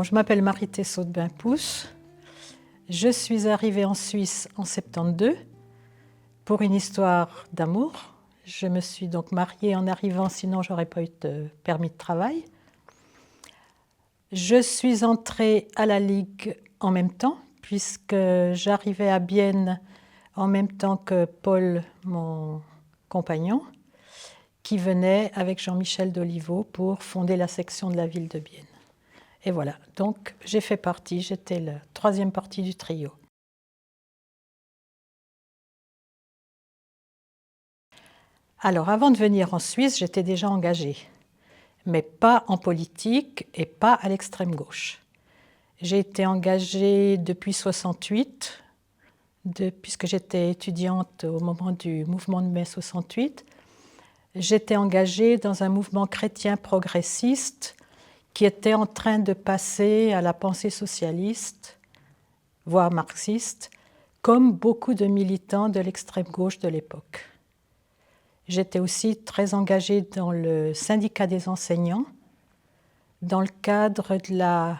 Je m'appelle Marie-Tessot de Bain-Pousse. Je suis arrivée en Suisse en 72 pour une histoire d'amour. Je me suis donc mariée en arrivant, sinon je n'aurais pas eu de permis de travail. Je suis entrée à la Ligue en même temps, puisque j'arrivais à Bienne en même temps que Paul, mon compagnon, qui venait avec Jean-Michel Doliveau pour fonder la section de la ville de Bienne. Et voilà, donc j'ai fait partie, j'étais la troisième partie du trio. Alors avant de venir en Suisse, j'étais déjà engagée, mais pas en politique et pas à l'extrême gauche. J'ai été engagée depuis 68, puisque j'étais étudiante au moment du mouvement de mai 68. J'étais engagée dans un mouvement chrétien progressiste qui était en train de passer à la pensée socialiste, voire marxiste, comme beaucoup de militants de l'extrême gauche de l'époque. J'étais aussi très engagée dans le syndicat des enseignants, dans le cadre de la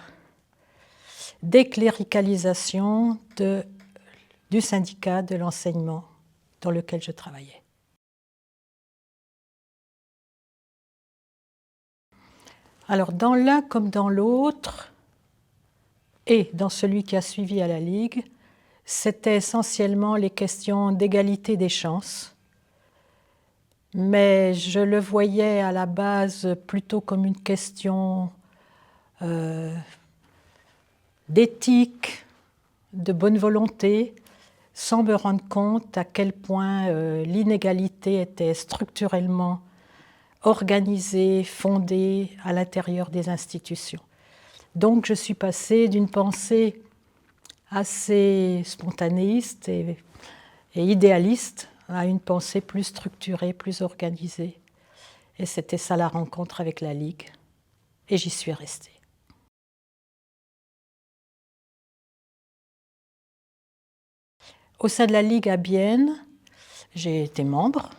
décléricalisation du syndicat de l'enseignement dans lequel je travaillais. Alors, dans l'un comme dans l'autre, et dans celui qui a suivi à la Ligue, c'était essentiellement les questions d'égalité des chances. Mais je le voyais à la base plutôt comme une question d'éthique, de bonne volonté, sans me rendre compte à quel point l'inégalité était structurellement organisée, fondée à l'intérieur des institutions. Donc je suis passée d'une pensée assez spontanéiste et idéaliste à une pensée plus structurée, plus organisée. Et c'était ça la rencontre avec la Ligue. Et j'y suis restée. Au sein de la Ligue à Bienne, j'ai été membre.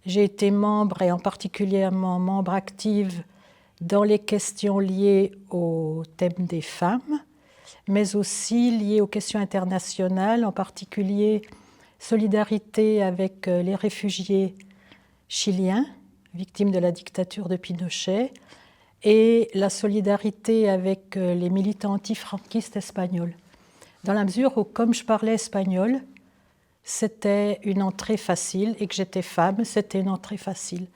J'ai été membre et en particulièrement membre active dans les questions liées au thème des femmes, mais aussi liées aux questions internationales, en particulier solidarité avec les réfugiés chiliens, victimes de la dictature de Pinochet, et la solidarité avec les militants antifranquistes espagnols. Dans la mesure où, comme je parlais espagnol, c'était une entrée facile, et que j'étais femme, c'était une entrée facile.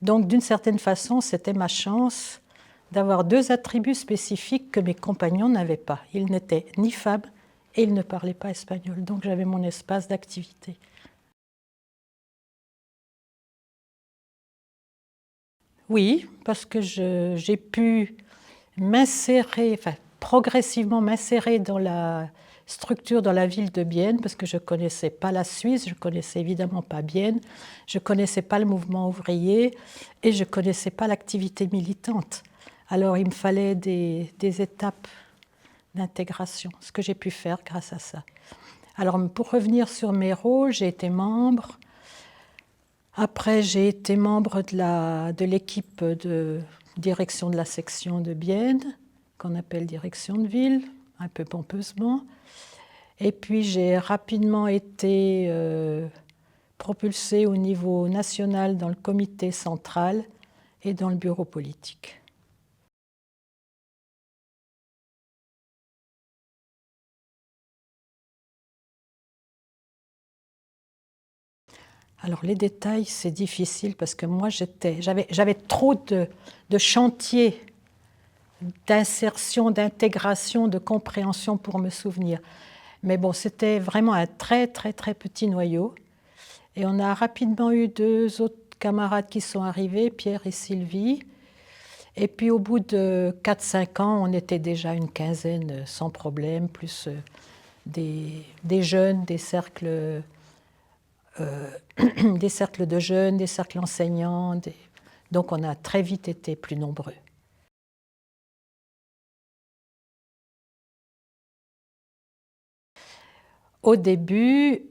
Donc, d'une certaine façon, c'était ma chance d'avoir deux attributs spécifiques que mes compagnons n'avaient pas. Ils n'étaient ni femmes et ils ne parlaient pas espagnol. Donc, j'avais mon espace d'activité. Oui, parce que j'ai pu m'insérer, enfin, progressivement m'insérer dans la structure, dans la ville de Bienne, parce que je ne connaissais pas la Suisse, je ne connaissais évidemment pas Bienne, je ne connaissais pas le mouvement ouvrier et je ne connaissais pas l'activité militante. Alors il me fallait des étapes d'intégration, ce que j'ai pu faire grâce à ça. Alors pour revenir sur mes rôles, j'ai été membre. Après, j'ai été membre de l'équipe de direction de la section de Bienne, qu'on appelle direction de ville, un peu pompeusement. Et puis, j'ai rapidement été propulsée au niveau national dans le comité central et dans le bureau politique. Alors, les détails, c'est difficile parce que moi, j'avais trop de chantiers d'insertion, d'intégration, de compréhension pour me souvenir. Mais bon, c'était vraiment un très, très, très petit noyau. Et on a rapidement eu deux autres camarades qui sont arrivés, Pierre et Sylvie. Et puis au bout de 4-5 ans, on était déjà une quinzaine sans problème, plus des jeunes, des cercles de jeunes, des cercles enseignants. Donc on a très vite été plus nombreux. Au début,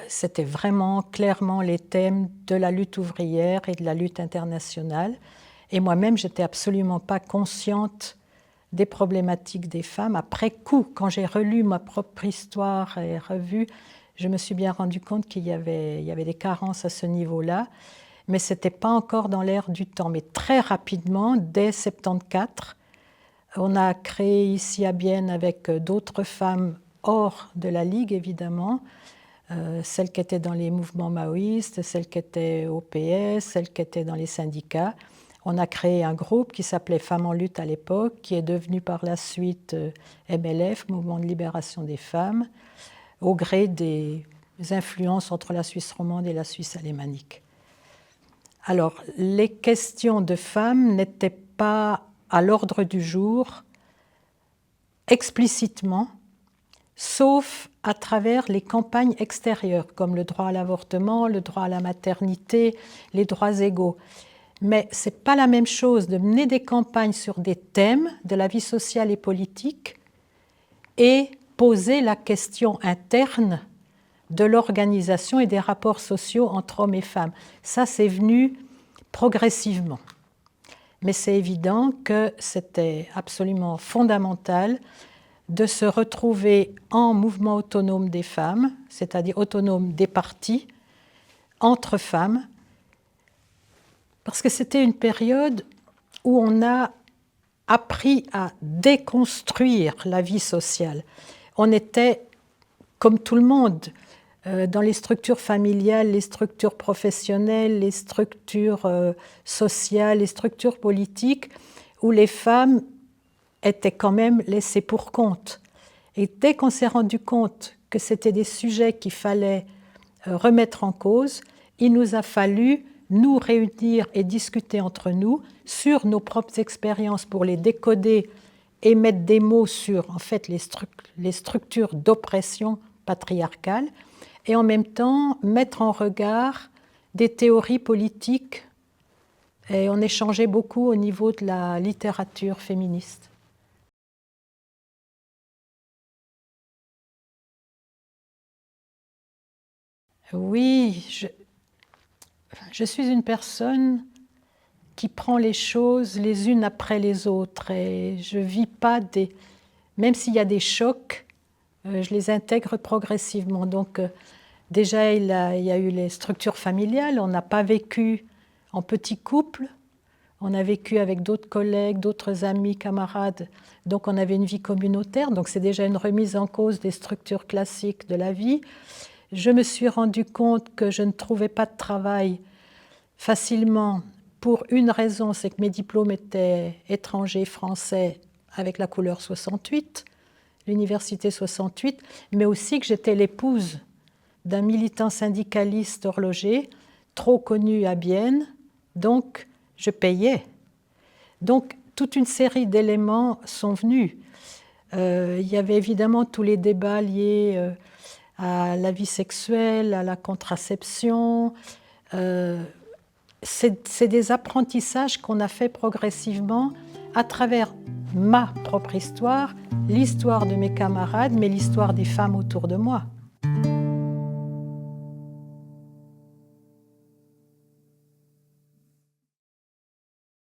c'était vraiment clairement les thèmes de la lutte ouvrière et de la lutte internationale. Et moi-même, je n'étais absolument pas consciente des problématiques des femmes. Après coup, quand j'ai relu ma propre histoire et revu, je me suis bien rendu compte qu'il y avait des carences à ce niveau-là, mais ce n'était pas encore dans l'air du temps. Mais très rapidement, dès 1974, on a créé ici à Bienne avec d'autres femmes hors de la Ligue, évidemment, celles qui étaient dans les mouvements maoïstes, celles qui étaient au PS, celles qui étaient dans les syndicats. On a créé un groupe qui s'appelait Femmes en lutte à l'époque, qui est devenu par la suite MLF, Mouvement de libération des femmes, au gré des influences entre la Suisse romande et la Suisse alémanique. Alors, les questions de femmes n'étaient pas à l'ordre du jour explicitement, sauf à travers les campagnes extérieures, comme le droit à l'avortement, le droit à la maternité, les droits égaux. Mais ce n'est pas la même chose de mener des campagnes sur des thèmes de la vie sociale et politique et poser la question interne de l'organisation et des rapports sociaux entre hommes et femmes. Ça, c'est venu progressivement. Mais c'est évident que c'était absolument fondamental de se retrouver en mouvement autonome des femmes, c'est-à-dire autonome des partis, entre femmes, parce que c'était une période où on a appris à déconstruire la vie sociale. On était, comme tout le monde, dans les structures familiales, les structures professionnelles, les structures sociales, les structures politiques, où les femmes étaient quand même laissées pour compte. Et dès qu'on s'est rendu compte que c'était des sujets qu'il fallait remettre en cause, il nous a fallu nous réunir et discuter entre nous sur nos propres expériences pour les décoder et mettre des mots sur en fait, les structures d'oppression patriarcale et en même temps mettre en regard des théories politiques. Et on échangeait beaucoup au niveau de la littérature féministe. Oui, je suis une personne qui prend les choses les unes après les autres et je ne vis pas des... Même s'il y a des chocs, je les intègre progressivement. Donc déjà, il y a eu les structures familiales, on n'a pas vécu en petit couple, on a vécu avec d'autres collègues, d'autres amis, camarades, donc on avait une vie communautaire, donc c'est déjà une remise en cause des structures classiques de la vie. Je me suis rendu compte que je ne trouvais pas de travail facilement pour une raison, c'est que mes diplômes étaient étrangers, français, avec la couleur 68, l'université 68, mais aussi que j'étais l'épouse d'un militant syndicaliste horloger, trop connu à Bienne, donc je payais. Donc toute une série d'éléments sont venus. Il y avait évidemment tous les débats liés à la vie sexuelle, à la contraception. C'est des apprentissages qu'on a fait progressivement à travers ma propre histoire, l'histoire de mes camarades, mais l'histoire des femmes autour de moi.